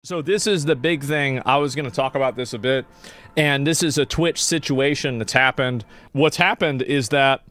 So this is the big thing. I was going to talk about this a bit, and this is a Twitch situation that's happened. What's happened is that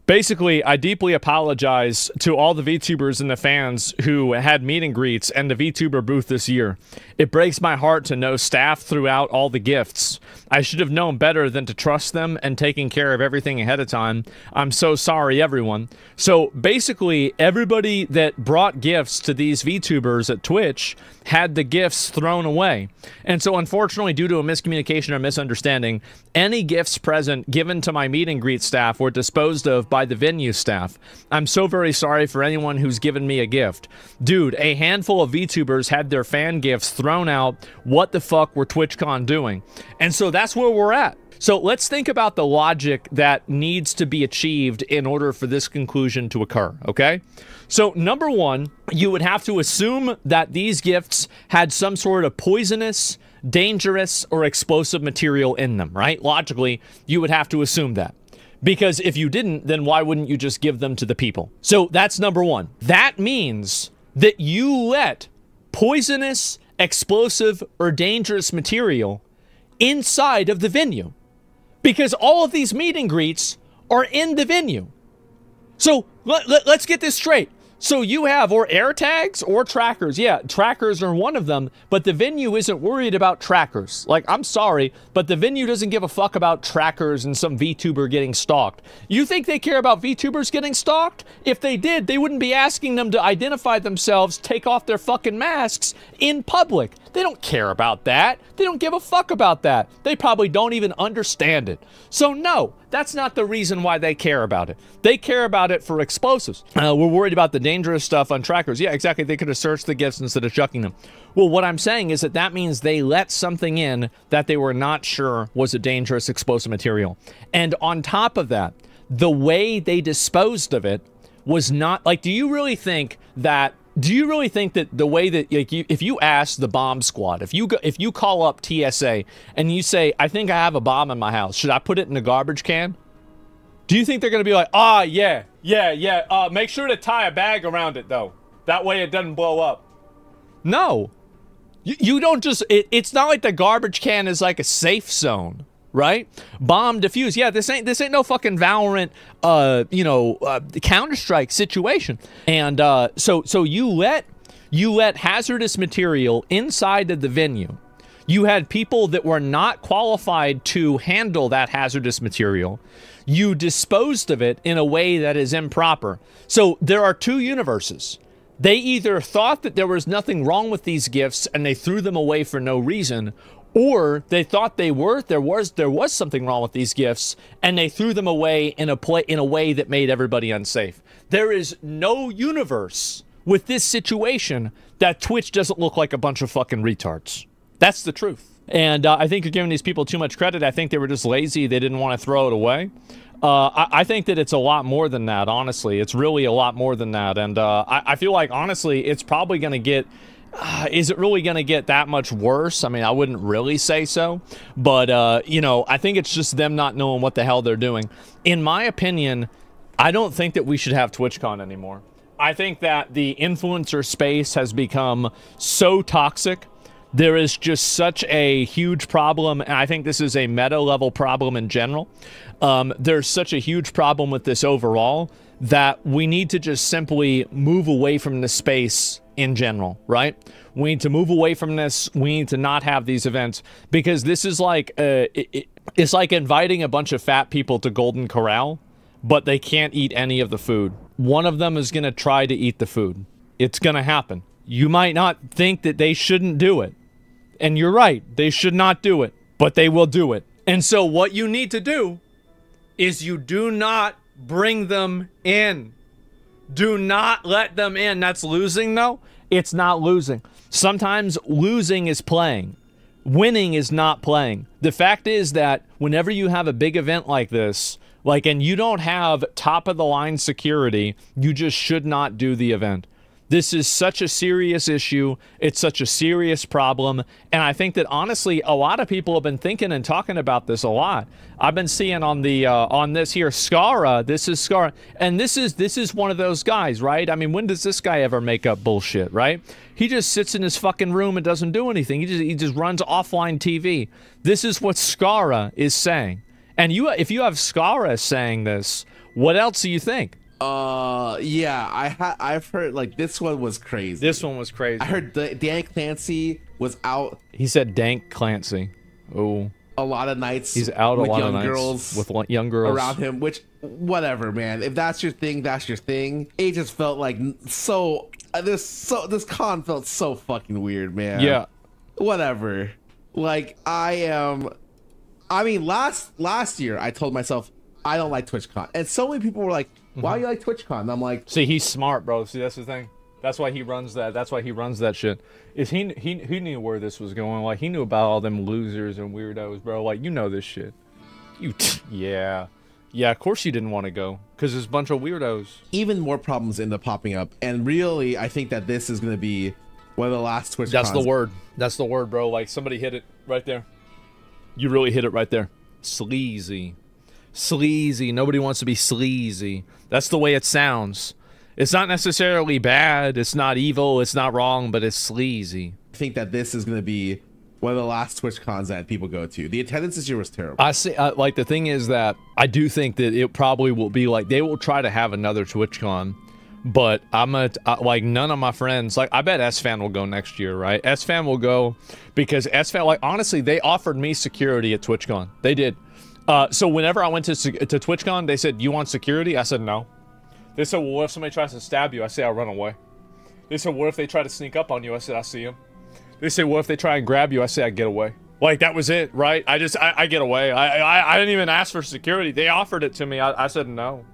basically I deeply apologize to all the VTubers and the fans who had meet and greets and the VTuber booth this year. It breaks my heart to know staff threw out all the gifts. I should have known better than to trust them and taking care of everything ahead of time. I'm so sorry, everyone. So basically, everybody that brought gifts to these VTubers at Twitch had the gifts thrown away. And so unfortunately, due to a miscommunication or misunderstanding, any gifts present given to my meet and greet staff were disposed of by the venue staff. I'm so very sorry for anyone who's given me a gift. Dude, a handful of VTubers had their fan gifts thrown out. What the fuck were TwitchCon doing? And so that's where we're at. So let's think about the logic that needs to be achieved in order for this conclusion to occur, okay? So number one, you would have to assume that these gifts had some sort of poisonous, dangerous, or explosive material in them, right? Logically, you would have to assume that. Because if you didn't, then why wouldn't you just give them to the people? So that's number one. That means that you let poisonous, explosive, or dangerous material inside of the venue. Because all of these meet and greets are in the venue. So let's get this straight. So you have or air tags or trackers. Yeah, trackers are one of them, but the venue isn't worried about trackers. Like, I'm sorry, but the venue doesn't give a fuck about trackers and some VTuber getting stalked. You think they care about VTubers getting stalked? If they did, they wouldn't be asking them to identify themselves, take off their fucking masks in public. They don't care about that. They don't give a fuck about that. They probably don't even understand it. So no, that's not the reason why they care about it. They care about it for explosives. We're worried about the dangerous stuff on trackers. Yeah, exactly. They could have searched the gifts instead of chucking them. Well, what I'm saying is that that means they let something in that they were not sure was a dangerous explosive material. And on top of that, the way they disposed of it was not, like, do you really think that the way that, like, if you ask the bomb squad, if you call up TSA and you say, I think I have a bomb in my house, should I put it in a garbage can? Do you think they're going to be like, yeah, make sure to tie a bag around it, though. That way it doesn't blow up. No. You don't just, it's not like the garbage can is like a safe zone, right? Bomb defuse. Yeah, this ain't no fucking Valorant, Counter-Strike situation. And so you let hazardous material inside of the venue. You had people that were not qualified to handle that hazardous material. You disposed of it in a way that is improper. So there are two universes. They either thought that there was nothing wrong with these gifts and they threw them away for no reason, or they thought there was something wrong with these gifts and they threw them away in a way that made everybody unsafe. There is no universe with this situation that Twitch doesn't look like a bunch of fucking retards. That's the truth. And I think you're giving these people too much credit. I think they were just lazy. They didn't want to throw it away. I think that it's a lot more than that, honestly. It's really a lot more than that. And I feel like, honestly, it's probably going to get... is it really going to get that much worse? I mean, I wouldn't really say so. But, I think it's just them not knowing what the hell they're doing. In my opinion, I don't think that we should have TwitchCon anymore. I think that the influencer space has become so toxic. There is just such a huge problem, and I think this is a meta-level problem in general. There's such a huge problem with this overall that we need to just simply move away from the space in general, right? We need to move away from this. We need to not have these events because this is like, it's like inviting a bunch of fat people to Golden Corral, but they can't eat any of the food. One of them is going to try to eat the food. It's going to happen. You might not think that they shouldn't do it. And you're right, they should not do it, but they will do it. And so what you need to do is you do not bring them in. Do not let them in. That's losing, though. It's not losing. Sometimes losing is playing. Winning is not playing. The fact is that whenever you have a big event like this, and you don't have top-of-the-line security, you just should not do the event. This is such a serious issue. It's such a serious problem. And I think that honestly, a lot of people have been thinking and talking about this a lot. I've been seeing on the on this here Skara. This is Skara, and this is one of those guys, right? I mean, when does this guy ever make up bullshit, right? He just sits in his fucking room and doesn't do anything. He just runs offline TV. This is what Skara is saying. And if you have Skara saying this, what else do you think? Yeah, I've heard, like, this one was crazy. This one was crazy. I heard Dan Clancy was out. He said Dank Clancy. Oh. A lot of nights. He's out a lot of nights girls with young girls around him, which, whatever, man. If that's your thing, that's your thing. It just felt like this con felt so fucking weird, man. Yeah. Whatever. Like, I mean, last year I told myself I don't like TwitchCon, and so many people were like, "Why do you like TwitchCon?" And I'm like, "See, he's smart, bro. See, that's the thing. That's why he runs that. That's why he runs that shit. Is he knew where this was going. Like, he knew about all them losers and weirdos, bro. Like, you know this shit. Yeah. Of course you didn't want to go because there's a bunch of weirdos. Even more problems end up popping up, and really, I think that this is gonna be one of the last TwitchCons. That's the word. That's the word, bro. Like, somebody hit it right there. You really hit it right there. Sleazy. Sleazy. Nobody wants to be sleazy. That's the way it sounds. It's not necessarily bad. It's not evil. It's not wrong, but it's sleazy. I think that this is going to be one of the last TwitchCons that people go to. The attendance this year was terrible. I see. Like, the thing is that I do think that it probably will be like, they will try to have another TwitchCon, but like, none of my friends, like, I bet SFan will go next year, right? SFan will go because SFan, like, honestly, they offered me security at TwitchCon. They did. So whenever I went to TwitchCon, they said, "You want security?" I said, "No." They said, "Well, what if somebody tries to stab you?" I say, "I'll run away." They said, "What if they try to sneak up on you?" I said, "I see him." They say, "What if they try and grab you?" I say, "I get away." Like, that was it, right? I get away. I didn't even ask for security. They offered it to me. I said no.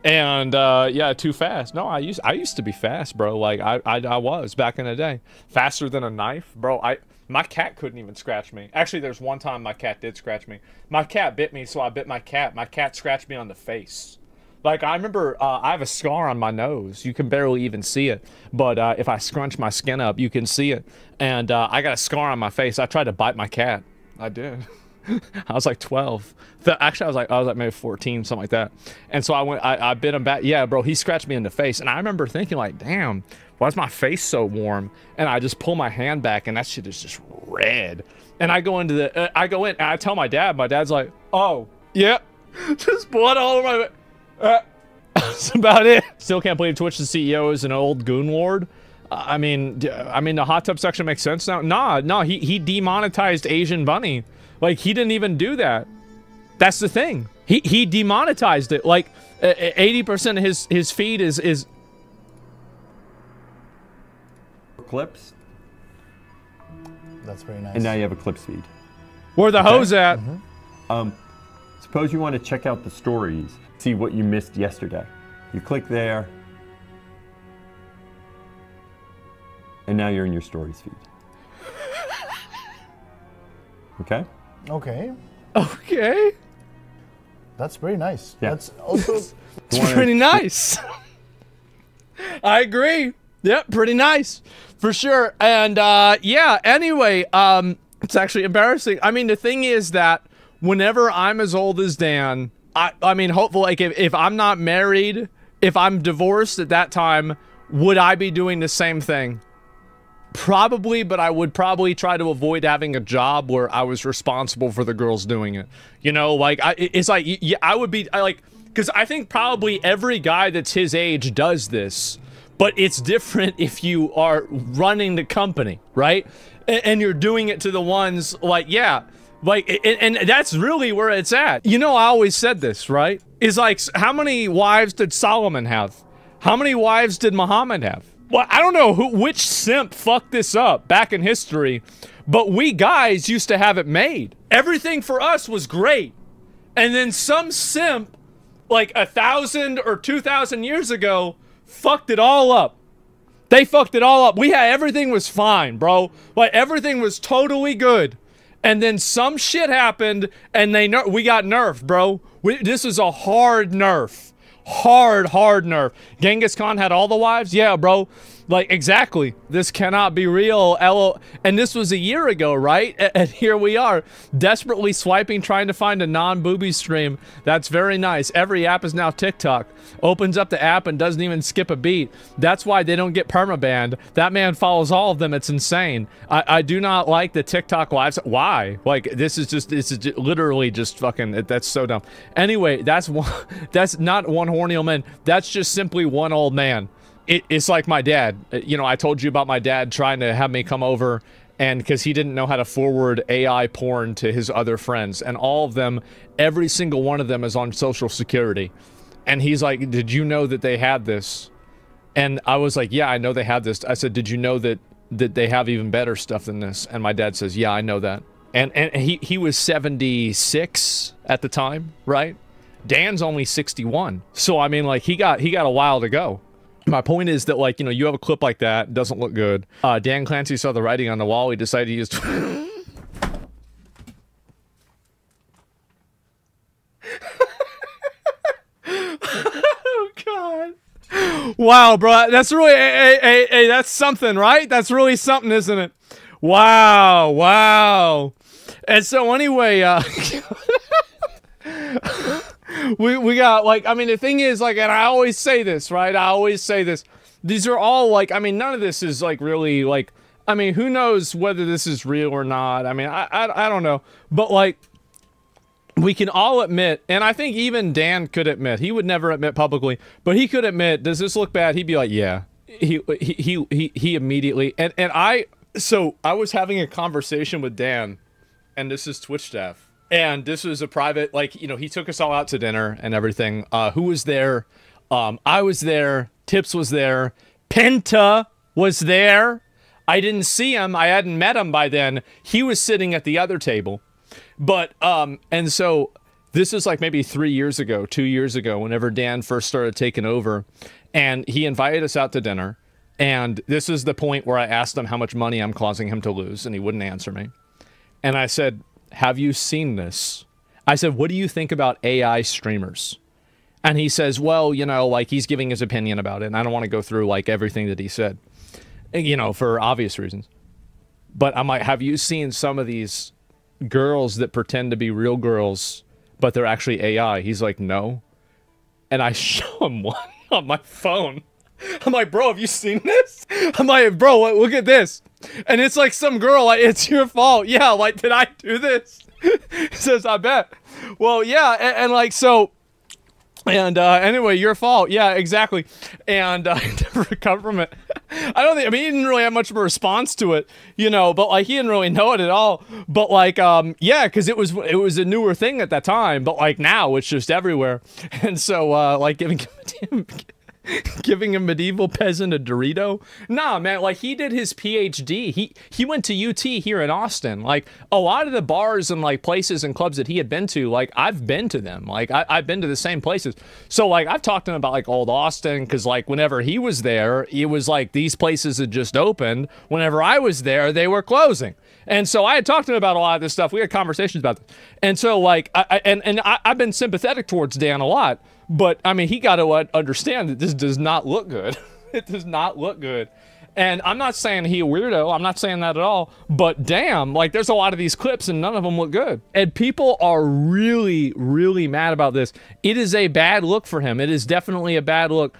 And yeah, too fast. No, I used to be fast, bro. Like, I was back in the day. Faster than a knife, bro. My cat couldn't even scratch me. Actually, there's one time my cat did scratch me. My cat bit me, so I bit my cat. My cat scratched me on the face. Like, I remember, I have a scar on my nose. You can barely even see it. But if I scrunch my skin up, you can see it. And I got a scar on my face. I tried to bite my cat. I did. I was like 12. Actually, I was like maybe 14, something like that. And so I bit him back. Yeah, bro, he scratched me in the face. And I remember thinking, like, damn, why is my face so warm? And I just pull my hand back, and that shit is just red. And I go in, and I tell my dad. My dad's like, "Oh, yep." Just blood all over my... That's about it. Still can't believe Twitch's CEO is an old goon lord. I mean, the hot tub section makes sense now. Nah, he demonetized Asian Bunny. Like, he didn't even do that. That's the thing. He demonetized it. Like, 80% of his feed is clips. That's very nice. And now you have a clips feed. Where the hose at? Suppose you want to check out the stories, see what you missed yesterday. You click there, and now you're in your stories feed. Okay? Okay. That's very nice. Yeah. That's also It's pretty nice. I agree. Yep, pretty nice. For sure. And yeah, anyway, it's actually embarrassing. I mean, the thing is that whenever I'm as old as Dan, I mean, hopefully, like, if I'm not married, if I'm divorced at that time, would I be doing the same thing? Probably, but I would probably try to avoid having a job where I was responsible for the girls doing it. You know, like, it's like, I would be, because I think probably every guy that's his age does this, but it's different if you are running the company, right? And you're doing it to the ones, like, yeah, like, and that's really where it's at. You know, I always said this, right? Is like, how many wives did Solomon have? How many wives did Muhammad have? Well, I don't know which simp fucked this up back in history, but we guys used to have it made. Everything for us was great. And then some simp, like 1,000 or 2,000 years ago, fucked it all up. They fucked it all up. Everything was fine, bro. Like, everything was totally good. And then some shit happened, and we got nerfed, bro. This is a hard nerf. Hard nerf. Genghis Khan had all the wives? Yeah, bro. Like, exactly. This cannot be real. And this was a year ago, right? And here we are, desperately swiping, trying to find a non-booby stream. That's very nice. Every app is now TikTok. Opens up the app and doesn't even skip a beat. That's why they don't get permabanned. That man follows all of them. It's insane. I do not like the TikTok lives. Why? Like, this is literally just fucking, that's so dumb. Anyway, that's not one horny old man. That's just simply one old man. It's like my dad. You know, I told you about my dad trying to have me come over, and because he didn't know how to forward AI porn to his other friends, and all of them, every single one of them is on Social Security. And he's like, did you know that they had this? And I was like, yeah, I know they had this. I said, did you know that they have even better stuff than this? And my dad says, yeah, I know that. And he was 76 at the time, right? Dan's only 61. So I mean, like, he got a while to go. My point is that, like, you know, you have a clip like that, it doesn't look good. Dan Clancy saw the writing on the wall. He decided to use... Oh, God. Wow, bro. That's really... Hey, that's something, right? That's really something, isn't it? Wow. Wow. And so, anyway, we got, like, I mean, the thing is, like, and I always say this, right? I always say this. These are all, like, I mean, none of this is, like, really, like, I mean, who knows whether this is real or not? I mean, I don't know. But, like, we can all admit, and I think even Dan could admit, he would never admit publicly, but he could admit, does this look bad? He'd be like, yeah. He immediately, so I was having a conversation with Dan, and this is Twitch staff. And this was a private, like, you know, he took us all out to dinner and everything. Who was there? I was there. Tips was there. Penta was there. I didn't see him. I hadn't met him by then. He was sitting at the other table. But, and so this is like maybe 3 years ago, 2 years ago, whenever Dan first started taking over. And he invited us out to dinner. And this is the point where I asked him how much money I'm causing him to lose. And he wouldn't answer me. And I said, have you seen this? I said, what do you think about AI streamers? And he says, well, you know, like, he's giving his opinion about it. And I don't want to go through, like, everything that he said, you know, for obvious reasons. But I'm like, have you seen some of these girls that pretend to be real girls, but they're actually AI? He's like, no. And I show him one on my phone. I'm like, bro, have you seen this? I'm like, bro, look at this. And it's like some girl, like, it's your fault. Yeah, like, did I do this? He says, I bet. Well, yeah, and like, so, and anyway, your fault. Yeah, exactly. And I never recovered from it. I don't think, I mean, he didn't really have much of a response to it, you know, but, like, he didn't really know it at all. But, like, yeah, because it was a newer thing at that time, but, like, now it's just everywhere. And so, like, giving a medieval peasant a Dorito? Nah, man, like, he did his PhD. He went to UT here in Austin. Like, a lot of the bars and, like, places and clubs that he had been to, like, I've been to them. Like, I've been to the same places. So, like, I've talked to him about, like, old Austin, because, like, whenever he was there, it was like these places had just opened. Whenever I was there, they were closing. And so I had talked to him about a lot of this stuff. We had conversations about this. And so, like, I've been sympathetic towards Dan a lot. But, I mean, he got to understand that this does not look good. It does not look good. And I'm not saying he a weirdo. I'm not saying that at all. But damn, like, there's a lot of these clips and none of them look good. And people are really, really mad about this. It is a bad look for him. It is definitely a bad look.